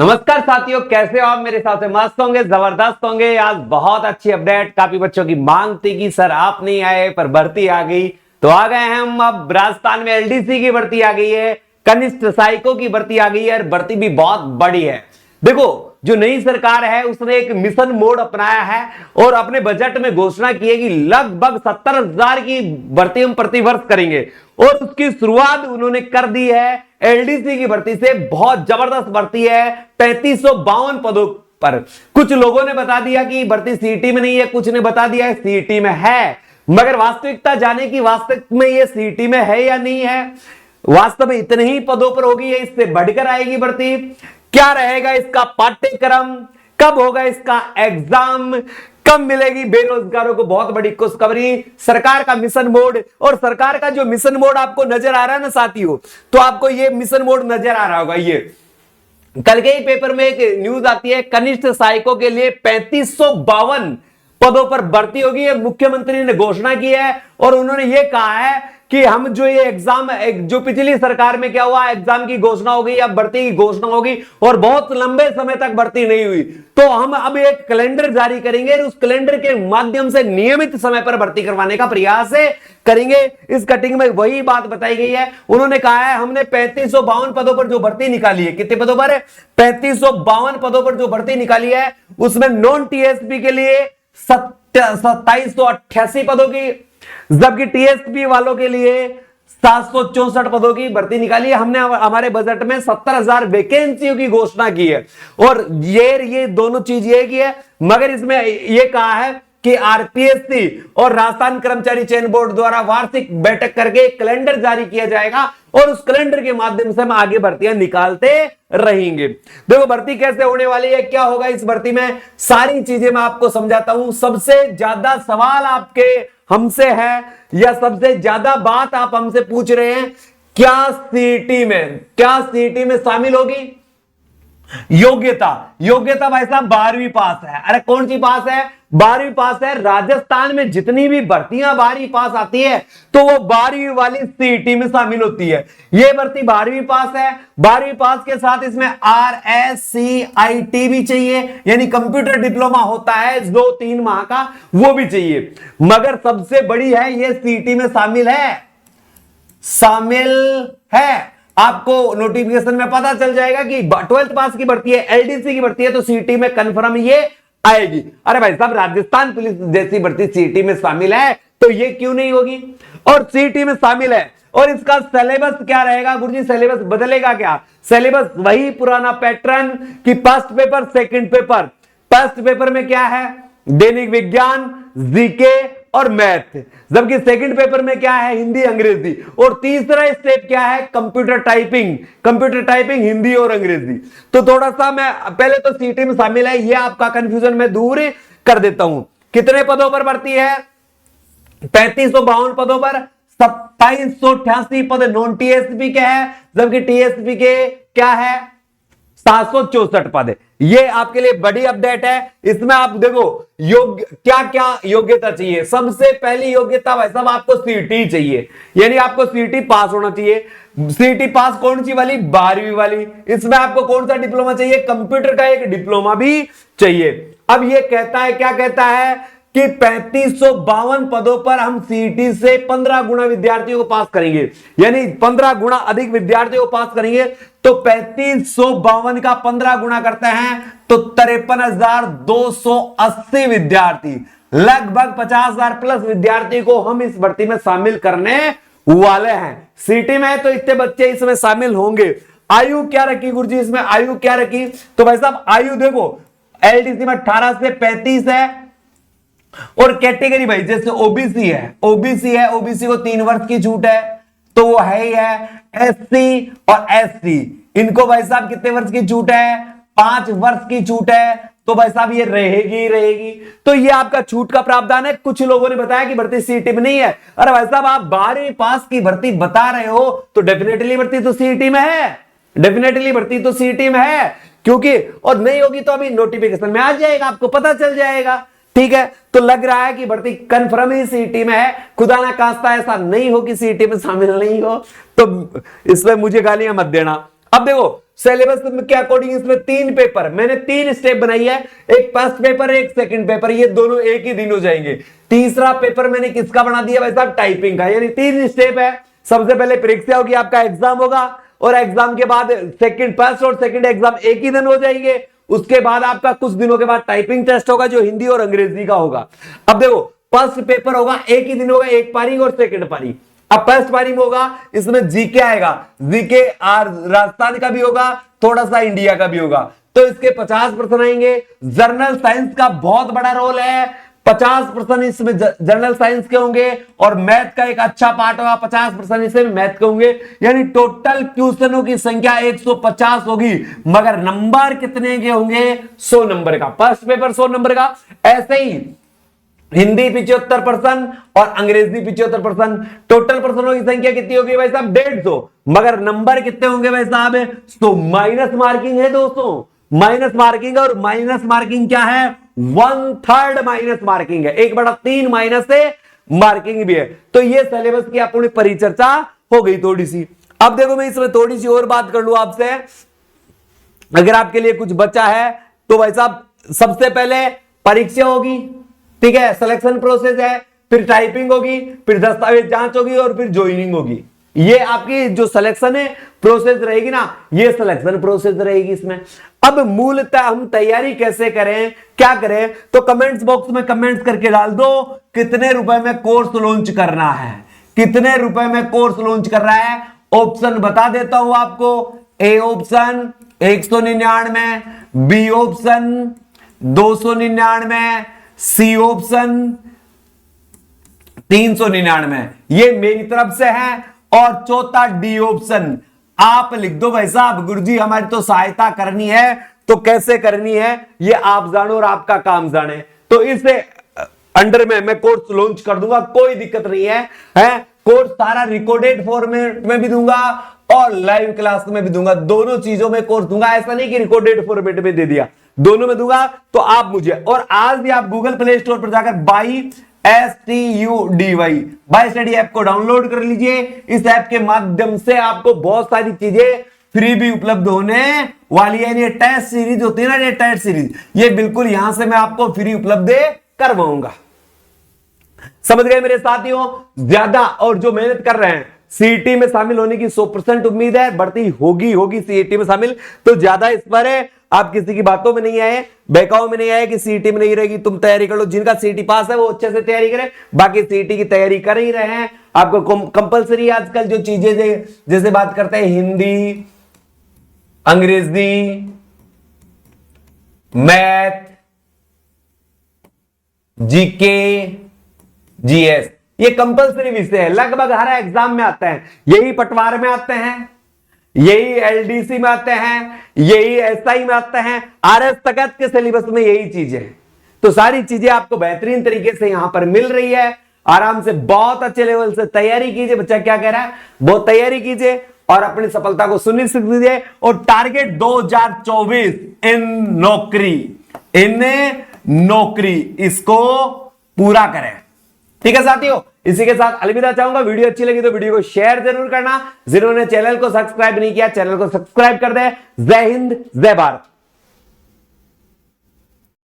नमस्कार साथियों, कैसे हो आप? मेरे साथ से मस्त होंगे, जबरदस्त होंगे। आज बहुत अच्छी अपडेट। काफी बच्चों की मांग थी कि सर आप नहीं आए पर भर्ती आ गई, तो आ गए हैं हम। अब राजस्थान में एलडीसी की भर्ती आ गई है, कनिष्ठ सहायकों की भर्ती आ गई है और भर्ती भी बहुत बड़ी है। देखो, जो नई सरकार है उसने एक मिशन मोड अपनाया है और अपने बजट में घोषणा की है कि लगभग 70,000 की भर्ती हम प्रतिवर्ष करेंगे और उसकी शुरुआत उन्होंने कर दी है एलडीसी की भर्ती से। बहुत जबरदस्त भर्ती है 3552 पदों पर। कुछ लोगों ने बता दिया कि भर्ती सीईटी में नहीं है, कुछ ने बता दिया है सीईटी में है, मगर वास्तविकता जाने की वास्तविक में ये सीईटी में है या नहीं है, वास्तव में इतने ही पदों पर होगी या इससे बढ़कर आएगी भर्ती, क्या रहेगा इसका पाठ्यक्रम, कब होगा इसका एग्जाम, कब मिलेगी बेरोजगारों को बहुत बड़ी खुशखबरी। सरकार का मिशन मोड, और सरकार का जो मिशन मोड आपको नजर आ रहा है ना साथियों, तो आपको ये मिशन मोड नजर आ रहा होगा। ये कल के ही पेपर में एक न्यूज आती है, कनिष्ठ सहायकों के लिए 3552 पदों पर भर्ती होगी। ये मुख्यमंत्री ने घोषणा की है और उन्होंने ये कहा है कि हम जो ये एग्जाम, जो पिछली सरकार में क्या हुआ, एग्जाम की घोषणा हो गई, अब भर्ती की घोषणा होगी और बहुत लंबे समय तक भर्ती नहीं हुई, तो हम अब एक कैलेंडर जारी करेंगे और उस कैलेंडर के माध्यम से नियमित समय पर भर्ती करवाने का प्रयास करेंगे। इस कटिंग में वही बात बताई गई है। उन्होंने कहा है हमने 3552 पदों पर जो भर्ती निकाली है, कितने पदों पर? 3552 पदों पर जो भर्ती निकाली है उसमें नॉन टीएसपी के लिए 2788 पदों की, जबकि टीएसपी वालों के लिए 764 पदों की भर्ती निकाली है। हमने हमारे बजट में 70,000 वैकेंसियों की घोषणा की है और ये दोनों चीज ये की है, मगर इसमें ये कहा है कि आरपीएससी और राजस्थान कर्मचारी चयन बोर्ड द्वारा वार्षिक बैठक करके कैलेंडर जारी किया जाएगा और उस कैलेंडर के माध्यम से हम आगे भर्तियां निकालते रहेंगे। देखो भर्ती कैसे होने वाली है, क्या होगा इस भर्ती में, सारी चीजें मैं आपको समझाता हूं। सबसे ज्यादा सवाल आपके हमसे है या सबसे ज्यादा बात आप हमसे पूछ रहे हैं, क्या सीईटी में शामिल होगी? योग्यता भाई साहब 12वीं पास है। अरे कौन सी पास है? 12वीं पास है। राजस्थान में जितनी भी भर्तियां 12वीं पास आती है तो वो 12वीं वाली सीईटी में शामिल होती है। ये भर्ती 12वीं पास है। 12वीं पास के साथ इसमें RSCIT भी चाहिए, यानी कंप्यूटर डिप्लोमा होता है जो 3 माह का, वो भी चाहिए। मगर सबसे बड़ी है ये सीईटी में शामिल है। आपको नोटिफिकेशन में पता चल जाएगा कि 12th पास की भर्ती है, एलडीसी की भर्ती है, तो सीईटी में कंफर्म ये आएगी। अरे भाई साहब, राजस्थान पुलिस जैसी भर्ती सीईटी में शामिल है तो ये क्यों नहीं होगी? और सीईटी में शामिल है और इसका सिलेबस क्या रहेगा? गुरुजी सिलेबस बदलेगा क्या? सिलेबस वही पुराना पैटर्न कि first paper, second paper. First paper में क्या है? दैनिक विज्ञान, जीके और मैथ, जबकि सेकंड पेपर में क्या है? हिंदी, अंग्रेजी। और तीसरा स्टेप क्या है? कंप्यूटर टाइपिंग हिंदी और अंग्रेजी। तो थोड़ा सा मैं पहले तो सीईटी में शामिल है, ये आपका कंफ्यूजन मैं दूर कर देता हूं। कितने पदों पर भर्ती है? 3552 पदों पर 2788 पद नॉन टीएसपी के हैं, जबकि टीएसपी के क्या है? 764 पद है। ये आपके लिए बड़ी अपडेट है। इसमें आप देखो क्या योग्यता चाहिए। सबसे पहली योग्यता भाई साहब आपको सीईटी चाहिए, यानी आपको सीईटी पास होना चाहिए। सीईटी पास कौन सी वाली? 12वीं वाली। इसमें आपको कौन सा डिप्लोमा चाहिए? कंप्यूटर का एक डिप्लोमा भी चाहिए। अब ये कहता है, क्या कहता है कि 3552 पदों पर हम सीईटी से 15 गुना विद्यार्थियों को पास करेंगे, यानी 15 गुना अधिक विद्यार्थियों को पास करेंगे। तो 3552 का 15 गुना करते हैं तो 53,280 विद्यार्थी, लगभग 50,000 प्लस विद्यार्थी को हम इस भर्ती में शामिल करने वाले हैं। सीईटी में है तो इतने बच्चे इसमें शामिल होंगे। आयु क्या रखी गुरुजी? इसमें आयु क्या रखी? तो भाई साहब आयु देखो, एलडीसी में 18 से 35 है और कैटेगरी भाई जैसे ओबीसी है, ओबीसी को 3 वर्ष की छूट है, तो वो है ही है। एससी और एसटी, इनको भाई साहब कितने वर्ष की छूट है? 5 वर्ष की छूट है। तो भाई साहब ये रहेगी। तो ये आपका छूट का प्रावधान है। कुछ लोगों ने बताया कि भर्ती सीईटी में नहीं है। अरे भाई साहब, आप 12वीं पास की भर्ती बता रहे हो तो डेफिनेटली भर्ती तो सीईटी में है, क्योंकि और नहीं होगी तो अभी नोटिफिकेशन में आ जाएगा, आपको पता चल जाएगा। ठीक है, तो लग रहा है कि भर्ती कन्फर्म ही सीईटी में है। खुदा ना खास्ता ऐसा नहीं हो कि सीईटी में शामिल नहीं हो, तो इसमें मुझे गालियां मत देना। अब देखो सिलेबस के अकॉर्डिंग इसमें 3 पेपर, मैंने 3 स्टेप बनाई है, एक फर्स्ट पेपर एक सेकंड पेपर, ये दोनों एक ही दिन हो जाएंगे। तीसरा पेपर मैंने किसका बना दिया भाई साहब, टाइपिंग का, यानी 3 स्टेप है। सबसे पहले परीक्षा होगी, आपका एग्जाम होगा, और एग्जाम के बाद सेकंड फर्स्ट और सेकंड एग्जाम एक ही दिन हो जाएंगे। उसके बाद आपका कुछ दिनों के बाद टाइपिंग टेस्ट होगा जो हिंदी और अंग्रेजी का होगा। अब देखो फर्स्ट पेपर होगा एक ही दिन होगा, एक पारी और सेकंड पारी। अब फर्स्ट पारी में होगा, इसमें जीके आएगा, जीके राजस्थान का भी होगा, थोड़ा सा इंडिया का भी होगा, तो इसके 50% आएंगे। जर्नल साइंस का बहुत बड़ा रोल है, 50% इसमें जर्नल साइंस के होंगे, और मैथ का एक अच्छा पार्ट होगा, 50% इसमें मैथ के होंगे। यानी टोटल क्वेश्चनों की संख्या 150 होगी, मगर नंबर कितने के होंगे, 100 नंबर का। फर्स्ट पेपर 100 नंबर का। ऐसे ही हिंदी 75% और अंग्रेजी 75%। टोटल पर्सनों की संख्या कितनी होगी भाई साहब, 150, मगर नंबर कितने होंगे भाई साहब, तो माइनस मार्किंग है दोस्तों, माइनस मार्किंग। और माइनस मार्किंग क्या है, 1/3 माइनस मार्किंग है, 1/3 माइनस से मार्किंग भी है। तो ये सिलेबस की अपनी परिचर्चा हो गई थोड़ी सी। अब देखो मैं इसमें थोड़ी सी और बात कर लूं आपसे, अगर आपके लिए कुछ बचा है तो भाई साहब सबसे पहले परीक्षा होगी, ठीक है, सिलेक्शन प्रोसेस है, फिर टाइपिंग होगी, फिर दस्तावेज जांच होगी, और फिर ज्वाइनिंग होगी। ये आपकी जो सिलेक्शन है प्रोसेस रहेगी ना, ये सिलेक्शन प्रोसेस रहेगी इसमें। अब मूलतः हम तैयारी कैसे करें, क्या करें, तो कमेंट्स बॉक्स में कमेंट्स करके डाल दो कितने रुपए में कोर्स लॉन्च करना है, कितने रुपए में कोर्स लॉन्च कर रहा है। ऑप्शन बता देता हूं आपको, A option 199, B option 299, C option 399, ये मेरी तरफ से है, और चौथा डी ऑप्शन। आप लिख दो भाई साहब, गुरुजी हमारी तो सहायता करनी है, तो कैसे करनी है ये आप जानो और आपका काम जाने। तो इससे अंडर में मैं कोर्स लॉन्च कर दूंगा, कोई दिक्कत नहीं है। कोर्स सारा रिकॉर्डेड फॉर्मेट में भी दूंगा और लाइव क्लास में भी दूंगा, दोनों चीजों में कोर्स दूंगा। ऐसा नहीं कि रिकॉर्डेड फॉर्मेट में दे दिया, दोनों में दूंगा। तो आप मुझे, और आज भी आप गूगल प्ले स्टोर पर जाकर बाई स्टडी ऐप को डाउनलोड कर लीजिए। इस ऐप के माध्यम से आपको बहुत सारी चीजें फ्री भी उपलब्ध होने वाली है। ये टेस्ट सीरीज होती है ना, ये टेस्ट सीरीज, ये बिल्कुल यहां से मैं आपको फ्री उपलब्ध करवाऊंगा। समझ गए मेरे साथियों, ज्यादा और जो मेहनत कर रहे हैं, सीईटी में शामिल होने की 100% उम्मीद है, बढ़ती होगी सीईटी में शामिल, तो ज्यादा इस पर है। आप किसी की बातों में नहीं आए, बहकाओ में नहीं आए कि सीईटी में नहीं रहेगी, तुम तैयारी कर लो। जिनका सीईटी पास है वो अच्छे से तैयारी करें, बाकी सीईटी की तैयारी कर ही रहे हैं। आपको कंपलसरी आजकल जो चीजें जैसे बात करते हैं, हिंदी, अंग्रेजी, मैथ, जीके, जीएस, ये कंपलसरी विषय है, लगभग हर एग्जाम में आते हैं। यही पटवार में आते हैं, यही एलडीसी में आते हैं, यही एसआई में आते हैं, आरएस तकत के सिलेबस में यही चीजें। तो सारी चीजें आपको बेहतरीन तरीके से यहां पर मिल रही है। आराम से बहुत अच्छे लेवल से तैयारी कीजिए। बच्चा क्या कह रहा है, बहुत तैयारी कीजिए और अपनी सफलता को सुनिश्चित कीजिए। और टारगेट 2024 इन नौकरी इसको पूरा करें। ठीक है साथियों, इसी के साथ अलविदा चाहूंगा। वीडियो अच्छी लगी तो वीडियो को शेयर जरूर करना। जिन्होंने चैनल को सब्सक्राइब नहीं किया, चैनल को सब्सक्राइब कर दे। जय हिंद, जय भारत।